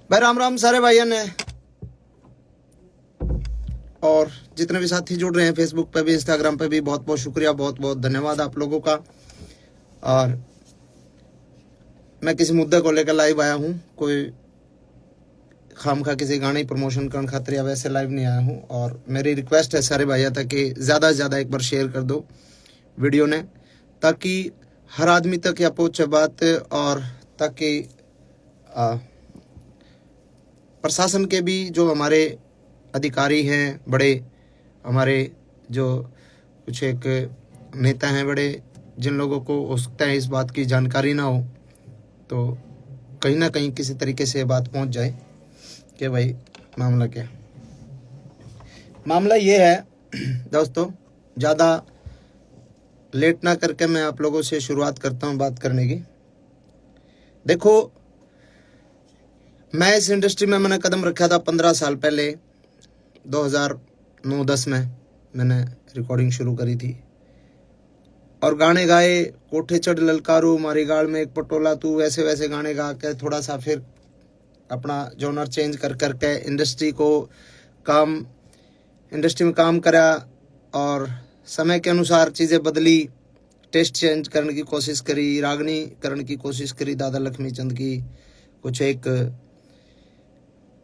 भाई राम राम सारे भाइयों ने, और जितने भी साथी जुड़ रहे हैं फेसबुक पे भी इंस्टाग्राम पे भी, बहुत बहुत शुक्रिया, बहुत बहुत धन्यवाद आप लोगों का। और मैं किसी मुद्दे को लेकर लाइव आया हूँ, कोई खामखा किसी गाने प्रमोशन करने खातिर या वैसे लाइव नहीं आया हूँ। और मेरी रिक्वेस्ट है सारे भाइयों तक कि ज़्यादा से ज़्यादा एक बार शेयर कर दो वीडियो ने, ताकि हर आदमी तक या पहुँचे बात, और ताकि प्रशासन के भी जो हमारे अधिकारी हैं, बड़े हमारे जो कुछ एक नेता हैं बड़े, जिन लोगों को हो सकता है इस बात की जानकारी ना हो, तो कहीं ना कहीं किसी तरीके से बात पहुंच जाए कि भाई मामला क्या है। मामला ये है दोस्तों, ज़्यादा लेट ना करके मैं आप लोगों से शुरुआत करता हूं बात करने की। देखो, मैं इस इंडस्ट्री में मैंने कदम रखा था 15 साल पहले, 2009-10 में मैंने रिकॉर्डिंग शुरू करी थी और गाने गाए, कोठे चढ़ ललकारू मारी गाल में एक पटोला तू, वैसे वैसे गाने गा के थोड़ा सा फिर अपना जॉनर चेंज कर करके इंडस्ट्री में काम करा, और समय के अनुसार चीज़ें बदली, टेस्ट चेंज करने की कोशिश करी, रागनी करने की कोशिश करी दादा लक्ष्मी चंद की, कुछ एक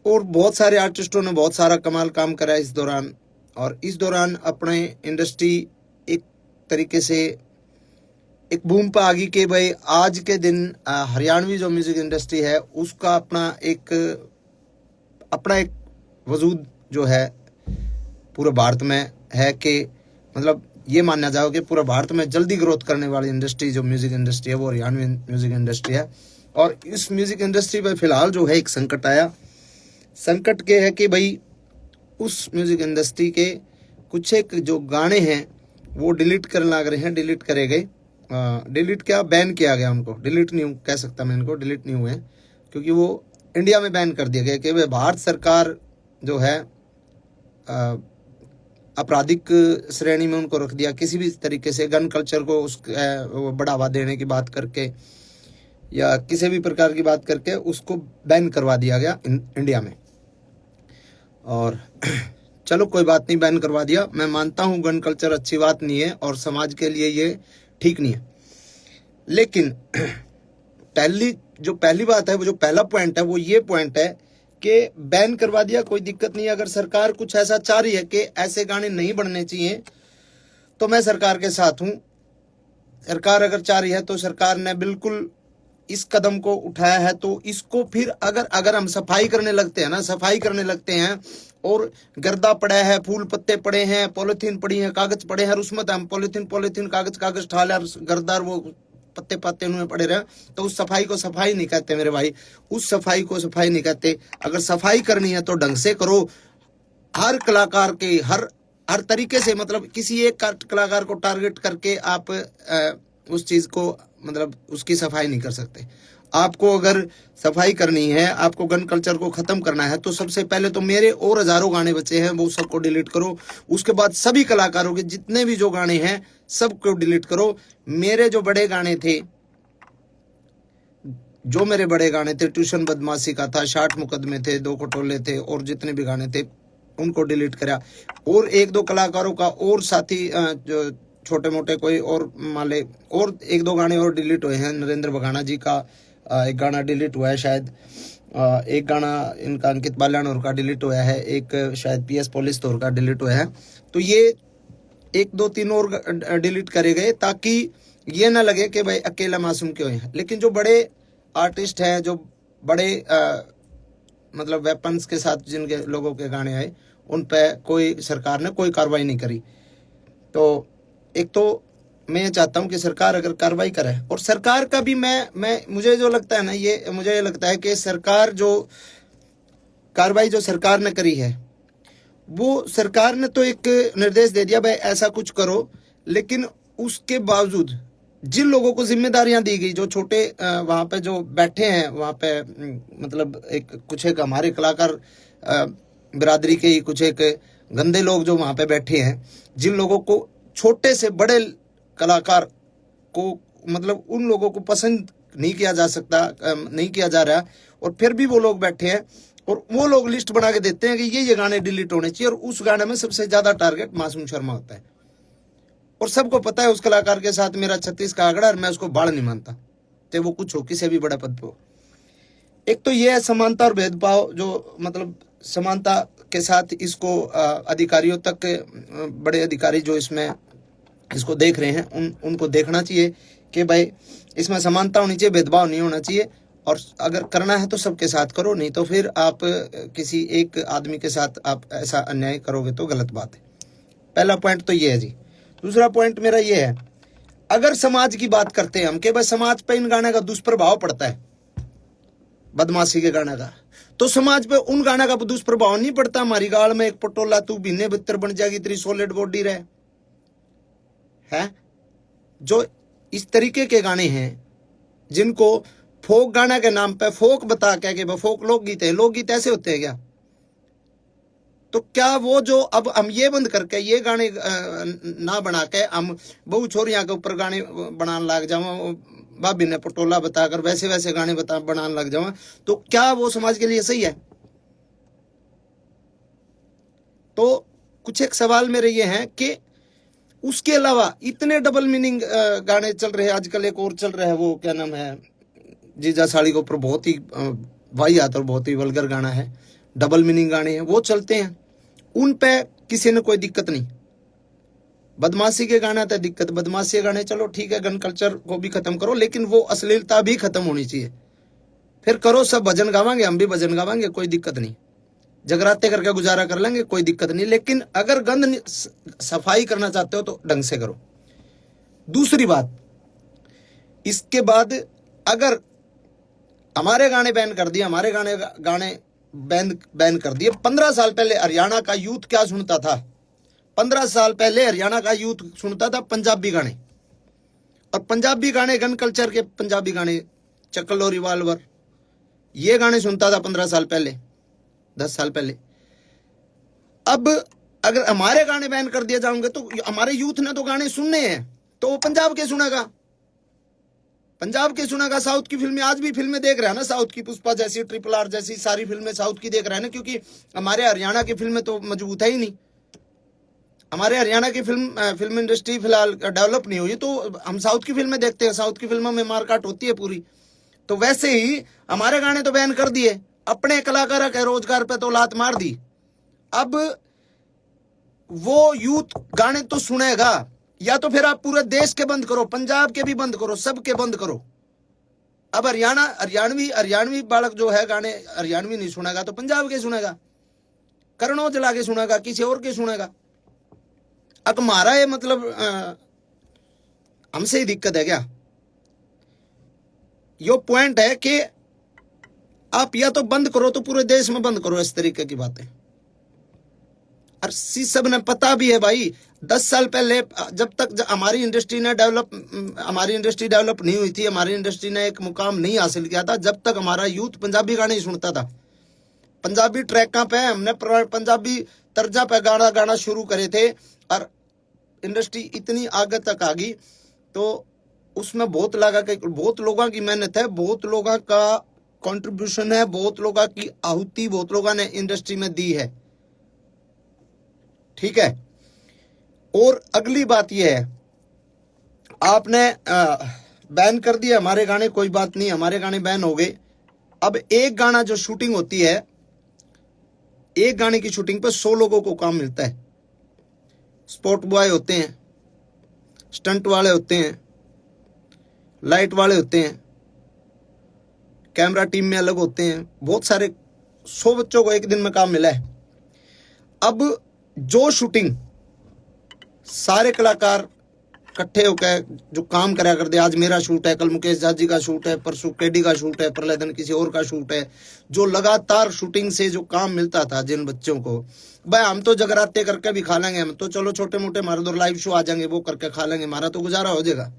और बहुत सारे आर्टिस्टों ने बहुत सारा कमाल काम करा इस दौरान। और इस दौरान अपने इंडस्ट्री एक तरीके से एक बूम पर आ गई कि भाई आज के दिन हरियाणवी जो म्यूजिक इंडस्ट्री है उसका अपना एक वजूद जो है पूरे भारत में है, कि मतलब ये मानना जाओ कि पूरे भारत में जल्दी ग्रोथ करने वाली इंडस्ट्री जो म्यूजिक इंडस्ट्री है वो हरियाणवी म्यूजिक इंडस्ट्री है। और इस म्यूजिक इंडस्ट्री पर फिलहाल जो है एक संकट आया। संकट के है कि भाई उस म्यूजिक इंडस्ट्री के कुछ एक जो गाने हैं वो डिलीट करने लग रहे हैं, डिलीट करे गए, डिलीट क्या, बैन किया गया उनको, डिलीट नहीं कह सकता मैं इनको, डिलीट नहीं हुए क्योंकि वो इंडिया में बैन कर दिया गया कि भाई भारत सरकार जो है आपराधिक श्रेणी में उनको रख दिया, किसी भी तरीके से गन कल्चर को बढ़ावा देने की बात करके या किसी भी प्रकार की बात करके उसको बैन करवा दिया गया इंडिया में। और चलो कोई बात नहीं, बैन करवा दिया, मैं मानता हूँ गन कल्चर अच्छी बात नहीं है और समाज के लिए ये ठीक नहीं है। लेकिन पहली बात है, वो जो पहला पॉइंट है वो ये पॉइंट है कि बैन करवा दिया, कोई दिक्कत नहीं है। अगर सरकार कुछ ऐसा चाह रही है कि ऐसे गाने नहीं बनने चाहिए तो मैं सरकार के साथ हूँ। सरकार अगर चाह रही है तो सरकार ने बिल्कुल इस कदम को उठाया है, तो इसको फिर अगर हम सफाई करने लगते हैं और गर्दा पड़ा है, फूल पत्ते पड़े हैं, पॉलिथीन पड़ी है, कागज पड़े हैं, और उसमें हम पॉलिथीन कागज ठाले और गर्दा वो पत्ते पत्ते उनमें पड़े रहे, तो उस सफाई को सफाई नहीं कहते मेरे भाई, उस सफाई को सफाई नहीं कहते। अगर सफाई करनी है तो ढंग से करो। हर कलाकार के हर तरीके से, मतलब किसी एक कलाकार को टारगेट करके आप उस चीज को, मतलब उसकी सफाई नहीं कर सकते। आपको अगर सफाई करनी है, आपको गन कल्चर को खत्म करना है, तो सबसे पहले तो मेरे और हजारों गाने बचे हैं वो सबको डिलीट करो। उसके बाद सभी कलाकारों के जितने भी जो गाने हैं सबको डिलीट करो। मेरे बड़े गाने थे, ट्यूशन बदमाशी का था, 60 मुकदमे थे, 2 खटोले थे, और जितने भी गाने थे उनको डिलीट करा। और 1-2 कलाकारों का और साथी जो छोटे मोटे कोई और माले, और 1-2 गाने और डिलीट हुए हैं। नरेंद्र बघाना जी का एक गाना डिलीट हुआ है शायद, एक गाना इनका अंकित बाल्यानोर का डिलीट हुआ है, एक शायद PS पुलिस तौर का डिलीट हुआ है। तो ये 1-2-3 और डिलीट करे गए ताकि ये ना लगे कि भाई अकेला मासूम क्यों है। लेकिन जो बड़े आर्टिस्ट हैं, जो बड़े मतलब वेपन्स के साथ जिनके लोगों के गाने आए, उन पे कोई सरकार ने कोई कार्रवाई नहीं करी। तो एक तो मैं ये चाहता हूं कि सरकार अगर कार्रवाई करे, और सरकार का भी मुझे जो लगता है ना, मुझे लगता है कि सरकार जो कार्रवाई जो सरकार ने करी है, वो सरकार ने तो एक निर्देश दे दिया भाई ऐसा कुछ करो, लेकिन उसके बावजूद जिन लोगों को जिम्मेदारियां दी गई, जो छोटे वहां पे जो बैठे हैं वहां पे, मतलब कुछ एक हमारे कलाकार बिरादरी के ही कुछ एक गंदे लोग जो वहां पे बैठे हैं, जिन लोगों को, छोटे से बड़े कलाकार को, मतलब उन लोगों को पसंद नहीं किया जा सकता, नहीं किया जा रहा, और फिर भी वो लोग बैठे हैं और वो लोग लिस्ट बना के देते हैं कि ये गाने डिलीट होने चाहिए, और उस गाने में सबसे ज्यादा टारगेट मासूम शर्मा होता है। और सबको पता है उस कलाकार के साथ मेरा 36 का आंकड़ा, और मैं उसको बाढ़ नहीं मानता, चाहे वो कुछ हो, किसी भी बड़े पद पे हो। एक तो ये है समानता और भेदभाव, जो मतलब समानता के साथ इसको अधिकारियों तक, बड़े अधिकारी जो इसमें इसको देख रहे हैं उनको देखना चाहिए कि भाई इसमें समानता होनी चाहिए, भेदभाव नहीं होना चाहिए, और अगर करना है तो सबके साथ करो, नहीं तो फिर आप किसी एक आदमी के साथ आप ऐसा अन्याय करोगे तो गलत बात है। पहला पॉइंट तो ये है जी। दूसरा पॉइंट मेरा ये है, अगर समाज की बात करते हैं हम कि भाई समाज पे इन गाने का दुष्प्रभाव पड़ता है, बदमाशी के गाने का, तो समाज पे उन गाने का दुष्प्रभाव नहीं पड़ता। हमारी गाल में एक पटोला तू बीने बितर बन जाएगी, तेरी सॉलिड बॉडी रहे है। जो इस तरीके के गाने हैं जिनको फोक गाना के नाम पे फोक बता के फोक लोकगीत है, लोकगीत ऐसे होते हैं क्या? तो क्या वो जो अब हम ये बंद करके ये गाने ना बना के हम बहु छोरियां के ऊपर गाने बनाने लग जाओ, भाभी ने पटोला बताकर वैसे वैसे गाने बनाने लग जाओ, तो क्या वो समाज के लिए सही है? तो कुछ एक सवाल मेरे ये हैं कि उसके अलावा इतने डबल मीनिंग गाने चल रहे हैं आजकल। एक और चल रहा है, वो क्या नाम है, जीजा साड़ी के ऊपर बहुत ही वाहियात और बहुत ही वल्गर गाना है, डबल मीनिंग गाने हैं, वो चलते हैं, उन पे किसी ने कोई दिक्कत नहीं। बदमाशी के गाना तो दिक्कत, बदमाशी के गाने चलो ठीक है, गन कल्चर को भी खत्म करो, लेकिन वो अश्लीलता भी खत्म होनी चाहिए। फिर करो, सब भजन गावांगे, हम भी भजन गावांगे, कोई दिक्कत नहीं, जगराते करके गुजारा कर लेंगे, कोई दिक्कत नहीं, लेकिन अगर गंद सफाई करना चाहते हो तो ढंग से करो। दूसरी बात, इसके बाद अगर हमारे गाने बैन कर दिए, हमारे गाने बैन कर दिए, 15 साल पहले हरियाणा का यूथ क्या सुनता था? 15 साल पहले हरियाणा का यूथ सुनता था पंजाबी गाने, और पंजाबी गाने गन कल्चर के पंजाबी गाने, चक्कल और रिवाल्वर, ये गाने सुनता था 15 साल पहले, 10 साल पहले। अब अगर हमारे गाने बैन कर दिए जाएंगे तो हमारे यूथ ने तो गाने सुनने हैं, तो वो पंजाब के सुनेगा, पंजाब के सुनेगा। साउथ की फिल्में, आज भी फिल्में देख रहे हैं ना, साउथ की पुष्पा जैसी, ट्रिपल आर जैसी सारी फिल्में साउथ की देख रहे हैं ना, क्योंकि हमारे हरियाणा की फिल्में तो मजबूत है ही नहीं। हमारे हरियाणा की फिल्म इंडस्ट्री फिलहाल डेवलप नहीं हुई, तो हम साउथ की फिल्में देखते हैं, साउथ की फिल्मों में मारकाट होती है पूरी। तो वैसे ही हमारे गाने तो बैन कर दिए, अपने कलाकारों के रोजगार पे तो लात मार दी। अब वो यूथ गाने तो सुनेगा, या तो फिर आप पूरे देश के बंद करो, पंजाब के भी बंद करो, सबके बंद करो। अब हरियाणवी बालक जो है गाने हरियाणवी नहीं सुनेगा तो पंजाब के सुनेगा, करण औजला के सुनेगा, किसी और के सुनेगा। अब हमारा ये मतलब हमसे ही दिक्कत है क्या? यो पॉइंट है कि आप या तो बंद करो तो पूरे देश में बंद करो इस तरीके की बातें। और सब ने पता भी है भाई, 10 साल पहले जब तक हमारी इंडस्ट्री डेवलप नहीं हुई थी, हमारी इंडस्ट्री ने एक मुकाम नहीं हासिल किया था, जब तक हमारा यूथ पंजाबी गाने ही सुनता था। पंजाबी ट्रैकों पे हमने पंजाबी तर्जा पे गाना शुरू करे थे, और इंडस्ट्री इतनी आगे तक आ गई, तो उसमें बहुत लोगों की मेहनत है, बहुत लोगों का कंट्रीब्यूशन है, बहुत लोगों की आहुति बहुत लोगों ने इंडस्ट्री में दी है, ठीक है। और अगली बात यह है, आपने बैन कर दिया हमारे गाने, कोई बात नहीं, हमारे गाने बैन हो गए। अब एक गाना जो शूटिंग होती है, एक गाने की शूटिंग पर 100 लोगों को काम मिलता है। स्पॉट बॉय होते हैं, स्टंट वाले होते हैं, लाइट वाले होते हैं, कैमरा टीम में अलग होते हैं, बहुत सारे 100 बच्चों को एक दिन में काम मिला है। अब जो शूटिंग सारे कलाकार इकट्ठे होकर जो काम करा करते, आज मेरा शूट है, कल मुकेश जाजी का शूट है, परसों केडी का शूट है, प्रलयदन किसी और का शूट है, जो लगातार शूटिंग से जो काम मिलता था जिन बच्चों को, भाई हम तो जगराते करके भी खा लेंगे, हम तो चलो छोटे मोटे हमारे दो लाइव शो आ जाएंगे, वो करके खा लेंगे, हमारा तो गुजारा हो जाएगा।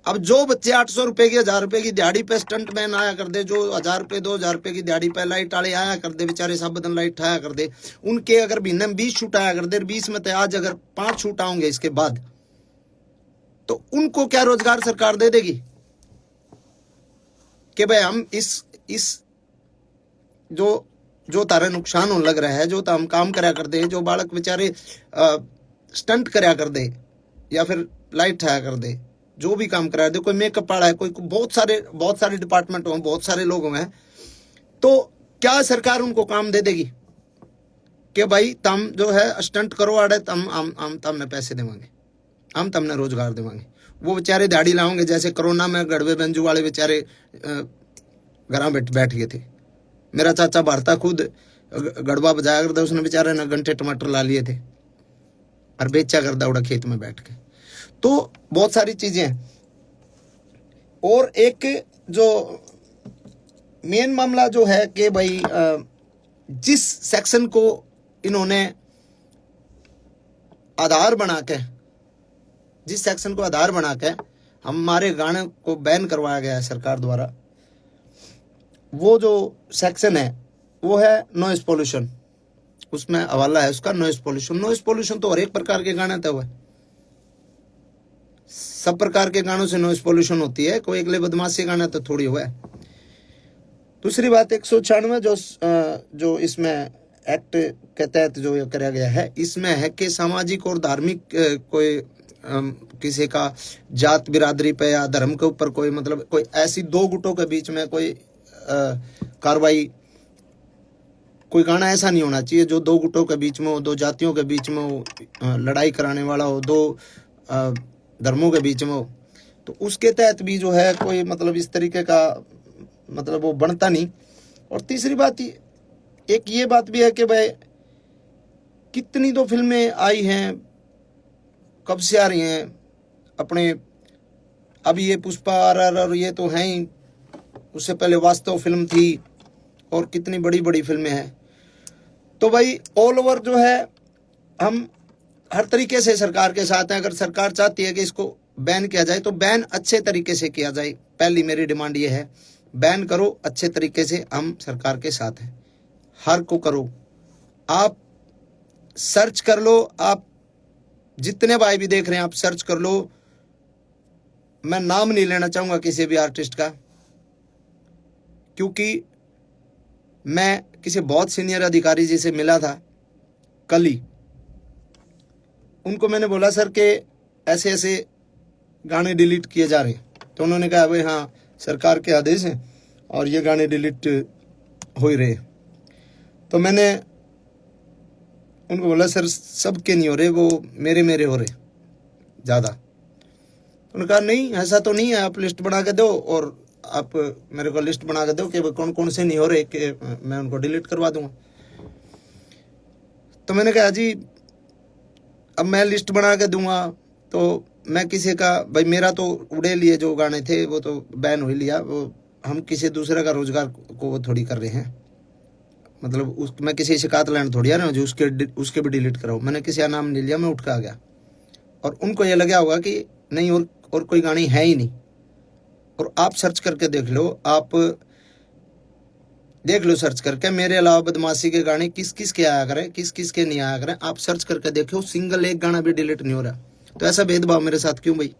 अब जो बच्चे 800 रुपए की 1000 रुपए की दिहाड़ी पे स्टंट मैन आया कर दे, जो 1000 रुपए 2000 रुपए की दिहाड़ी पे लाइट वाले आया कर दे, बेचारे सब बदन लाइट आया कर दे, उनके अगर महीने में 20 शूट आया कर दे, 20 में तो आज अगर 5 शूट आएंगे इसके बाद, तो उनको क्या रोजगार सरकार दे देगी कि भाई हम इस जो जो तारे नुकसान होने लग रहा है, जो हम काम करया कर दे, जो बालक बेचारे स्टंट करया कर दे या फिर लाइट ठाया कर दे, जो भी काम करा दे, कोई मेकअप वाला है, कोई बहुत सारे डिपार्टमेंट हो, बहुत सारे लोग हैं, तो क्या सरकार उनको काम दे देगी कि भाई तुम जो है स्टंट करो आड़े, हम तुमने पैसे देवांगे, हम तुमने रोजगार देवांगे। वो बेचारे दाढ़ी लाओगे, जैसे कोरोना में गड़वे बेंजू वाले बेचारे घर बैठ गए थे। मेरा चाचा भारता खुद गड़बा बजाया करता, उसने बेचारे ने घंटे टमाटर ला लिए थे और बेचा करता उड़ा खेत में बैठ के। तो बहुत सारी चीजें हैं। और एक जो मेन मामला जो है कि भाई जिस सेक्शन को इन्होंने आधार बना के, जिस सेक्शन को आधार बना के हमारे गाने को बैन करवाया गया है सरकार द्वारा, वो जो सेक्शन है वो है नॉइस पोल्यूशन। उसमें हवाला है उसका नॉइस पोल्यूशन। नॉइस पोल्यूशन तो हर एक प्रकार के गाने तो हुए, सब प्रकार के गानों से नॉइस पोल्यूशन होती है, कोई अगले बदमाशी गाना तो थोड़ी हुआ है। दूसरी बात 196 जो इसमें एक्ट के तहत जो कराया गया है, इसमें है कि सामाजिक और धार्मिक कोई किसी का जात बिरादरी पे या धर्म के ऊपर कोई मतलब कोई ऐसी दो गुटों के बीच में कोई कार्रवाई, कोई गाना ऐसा नहीं होना चाहिए जो दो गुटों के बीच में हो, दो जातियों के बीच में हो, लड़ाई कराने वाला हो, दो धर्मों के बीच में हो। तो उसके तहत भी जो है कोई मतलब इस तरीके का मतलब वो बनता नहीं। और तीसरी बात एक ये बात भी है कि भाई कितनी तो फिल्में आई हैं, कब से आ रही हैं अपने, अभी ये पुष्पा RRR ये तो हैं ही, उससे पहले वास्तव फिल्म थी और कितनी बड़ी बड़ी फिल्में हैं। तो भाई ऑल ओवर जो है हम हर तरीके से सरकार के साथ हैं। अगर सरकार चाहती है कि इसको बैन किया जाए तो बैन अच्छे तरीके से किया जाए। पहली मेरी डिमांड ये है, बैन करो अच्छे तरीके से, हम सरकार के साथ हैं। हर को करो, आप सर्च कर लो, आप जितने भाई भी देख रहे हैं आप सर्च कर लो। मैं नाम नहीं लेना चाहूंगा किसी भी आर्टिस्ट का, क्योंकि मैं किसी बहुत सीनियर अधिकारी जी से मिला था कल ही। उनको मैंने बोला सर के ऐसे ऐसे गाने डिलीट किए जा रहे हैं, तो उन्होंने कहा भाई हाँ सरकार के आदेश हैं और ये गाने डिलीट हो ही रहे। तो मैंने उनको बोला सर सबके नहीं हो रहे, वो मेरे हो रहे ज़्यादा। उन्होंने कहा नहीं ऐसा तो नहीं है, आप लिस्ट बना के दो और आप मेरे को लिस्ट बना के दो कि कौन कौन से नहीं हो रहे, कि मैं उनको डिलीट करवा दूंगा। तो मैंने कहा जी अब मैं लिस्ट बना के दूंगा तो मैं किसी का भाई, मेरा तो उड़े लिए जो गाने थे वो तो बैन हो ही लिया, वो हम किसी दूसरे का रोजगार को वो थोड़ी कर रहे हैं। मतलब मैं किसी शिकायत लाने थोड़ी आ रहा हूँ जो उसके भी डिलीट कराऊँ। मैंने किसी का नाम नहीं लिया, मैं उठ के आ गया। और उनको ये लगा होगा कि नहीं और कोई गाने है ही नहीं। और आप सर्च करके देख लो, आप देख लो सर्च करके, मेरे अलावा बदमाशी के गाने किस किस के आया करें, किस किस के नहीं आया करें, आप सर्च करके देखो, सिंगल एक गाना भी डिलीट नहीं हो रहा। तो ऐसा भेदभाव मेरे साथ क्यों भाई?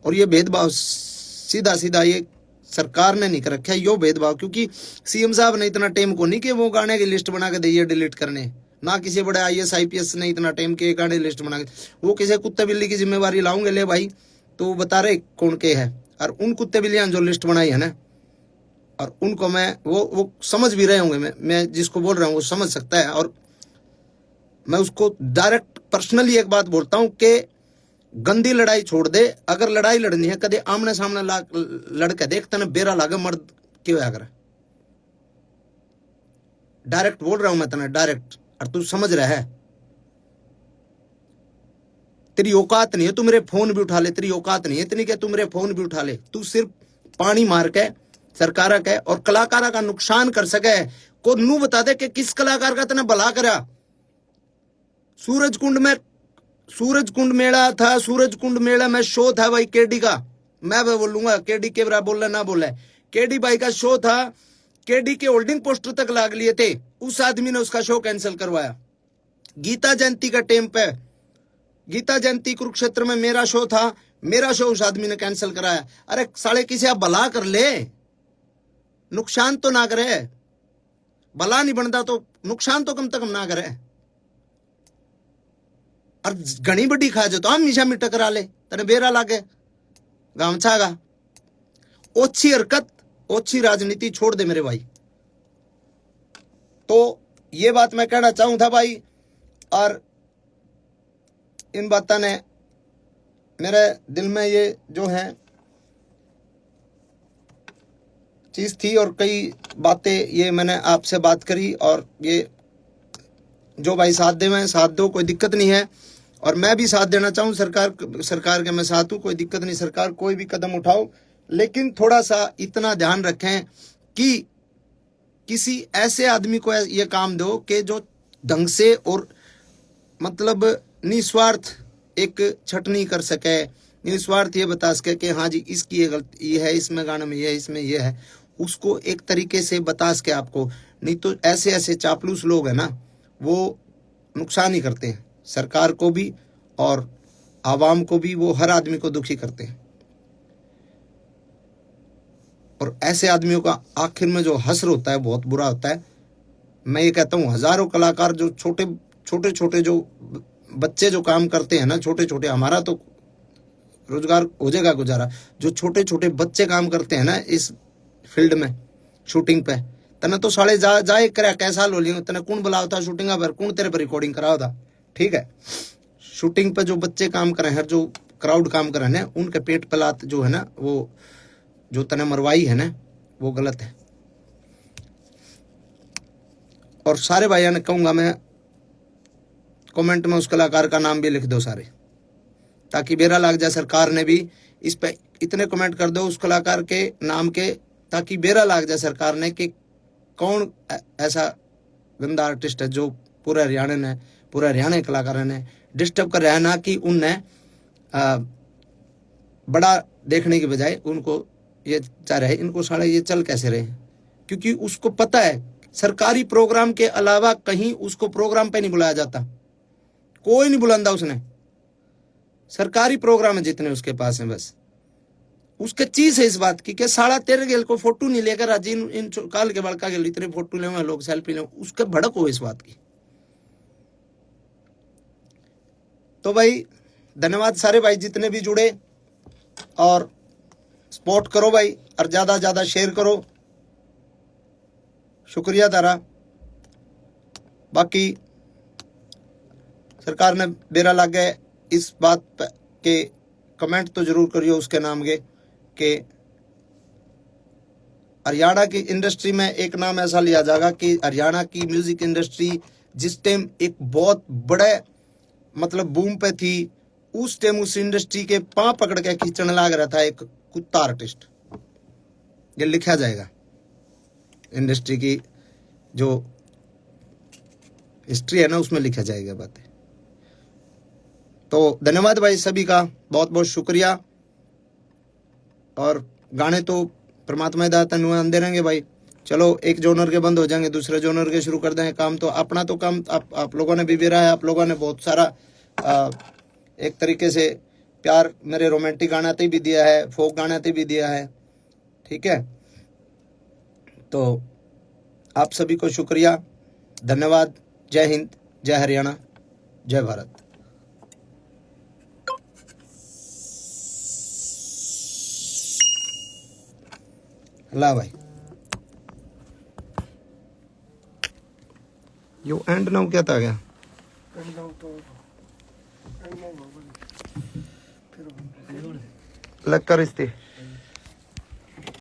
और ये भेदभाव सीधा सीधा ये सरकार ने नहीं कर रखा है, यो भेदभाव। क्योंकि CM साहब ने इतना टाइम को नहीं कि वो गाने की लिस्ट बना के दे डिलीट करने, ना किसी बड़े IAS IPS ने इतना टाइम के गाने लिस्ट बना के, वो किसी कुत्ते बिल्ली की जिम्मेवारी लाऊंगे ले भाई, तो बता रहे कौन के है। और उन कुत्ते बिल्लियां जो लिस्ट बनाई है ना, और उनको मैं वो समझ भी रहे होंगे, मैं जिसको बोल रहा हूँ वो समझ सकता है। और मैं उसको डायरेक्ट पर्सनली एक बात बोलता हूँ कि गंदी लड़ाई छोड़ दे। अगर लड़ाई लड़नी है कदे आमने सामने लड़के देखते ना बेरा लागे मर्द क्यों अगर, डायरेक्ट बोल रहा हूं मैं तना डायरेक्ट, और तू समझ रहा है। तेरी औकात नहीं है तू मेरे फोन भी उठा ले, तेरी औकात नहीं है इतनी कि तू मेरे फोन भी उठा ले। तू सिर्फ पानी मार के सरकार का और कलाकारा का नुकसान कर सके को नू बता दे कि किस कलाकार का तने भला करा। सूरज कुंड मेला था, सूरज कुंड मेला में शो था भाई केडी का, मैं बोलूंगा केडी के बरा बोलना ना बोला, केडी भाई का शो था, केडी के होल्डिंग पोस्टर तक लाग लिए थे, उस आदमी ने उसका शो कैंसिल करवाया। गीता जयंती का टाइम पे, गीता जयंती कुरुक्षेत्र में मेरा शो था, मेरा शो उस आदमी ने कैंसिल कराया। अरे साले किसी आप भला कर ले, नुकसान तो ना करे। भला नहीं बनता तो नुकसान तो कम से कम ना करे। और घनी बड़ी खा जो तो हम निशा में टकरा ले तने बेरा लागे गामछागा। ओछी हरकत ओछी राजनीति छोड़ दे मेरे भाई। तो ये बात मैं कहना चाहूं था भाई, और इन बातों ने मेरे दिल में ये जो है चीज थी, और कई बातें ये मैंने आपसे बात करी, और ये जो भाई साथ दे मैं साथ दो, कोई दिक्कत नहीं है। और मैं भी साथ देना चाहूँ सरकार के मैं साथ हूँ, कोई दिक्कत नहीं, सरकार कोई भी कदम उठाओ, लेकिन थोड़ा सा इतना ध्यान रखें कि किसी ऐसे आदमी को ये काम दो कि जो ढंग से और मतलब निस्वार्थ एक छटनी कर सके, निस्वार्थ ये बता सके कि हाँ जी इसकी ये गलती ये है, इसमें गाने में ये है, इसमें ये है, उसको एक तरीके से बता सके आपको। नहीं तो ऐसे ऐसे चापलूस लोग हैं ना, वो नुकसान ही करते हैं सरकार को भी और आवाम को भी, वो हर आदमी को दुखी करते हैं। और ऐसे आदमियों का आखिर में जो हश्र होता है बहुत बुरा होता है। मैं ये कहता हूँ हजारों कलाकार जो छोटे छोटे जो बच्चे जो काम करते हैं ना, छोटे छोटे, हमारा तो रोजगार हो जाएगा गुजारा, जो छोटे छोटे बच्चे काम करते हैं ना इस फील्ड में शूटिंग पे, तने तो साले जाए करे कैसा लो लियो, तने कौन बुलाओ था शूटिंग पर, कौन तेरे पर रिकॉर्डिंग कराओ था। ठीक है, शूटिंग पे जो बच्चे काम कर रहे हैं, जो क्राउड काम कर रहे हैं, उनके पेट पलात जो है ना, वो जो तने मरवाई है ना, वो गलत है। और सारे भाइयों ने कहूंगा मैं, कमेंट में उस कलाकार का नाम भी लिख दो सारे, ताकि बेरा लग जाए सरकार ने भी इस पे इतने कमेंट कर दो उस कलाकार के नाम के, ताकि बेरा लग जाए सरकार ने कि कौन ऐसा गंदा आर्टिस्ट है जो पूरे हरियाणा कलाकारों ने डिस्टर्ब कर रहा है ना, कि उनने बड़ा देखने की बजाय उनको ये चाह रहे हैं इनको साले ये चल कैसे रहे, क्योंकि उसको पता है सरकारी प्रोग्राम के अलावा कहीं उसको प्रोग्राम पे नहीं बुलाया जाता, कोई नहीं बुलांदा उसने, सरकारी प्रोग्राम है जितने उसके पास है, बस उसके चीज है इस बात की कि साला तेरे गेल को फोटो नहीं लेकर आज इन काल के बड़का गेल इतने फोटो ले लोग सेल्फी ले, उसके भड़क हो इस बात की। तो भाई धन्यवाद सारे भाई जितने भी जुड़े, और सपोर्ट करो भाई, और ज्यादा शेयर करो, शुक्रिया तारा। बाकी सरकार ने बेरा लग गए इस बात के कमेंट तो जरूर करियो उसके नाम के, कि हरियाणा की इंडस्ट्री में एक नाम ऐसा लिया जाएगा कि हरियाणा की म्यूजिक इंडस्ट्री जिस टाइम एक बहुत बड़े मतलब बूम पे थी, उस टाइम उस इंडस्ट्री के पांव पकड़ के खींचने लग रहा था एक कुत्ता आर्टिस्ट। ये लिखा जाएगा, इंडस्ट्री की जो हिस्ट्री है ना उसमें लिखा जाएगा बातें। तो धन्यवाद भाई सभी का, बहुत बहुत शुक्रिया। और गाने तो परमात्मा दाता आंदे रहेंगे भाई। चलो एक जोनर के बंद हो जाएंगे, दूसरे जोनर के शुरू कर देंगे। काम तो अपना तो काम आप लोगों ने भी बेरा है, आप लोगों ने बहुत सारा एक तरीके से प्यार मेरे रोमांटिक गाने ते भी दिया है, फोक गाने ते भी दिया है। ठीक है, तो आप सभी को शुक्रिया, धन्यवाद। जय हिंद, जय हरियाणा, जय भारत। ला भाई यो एंड नाउ क्या था गया लग कर इस्ते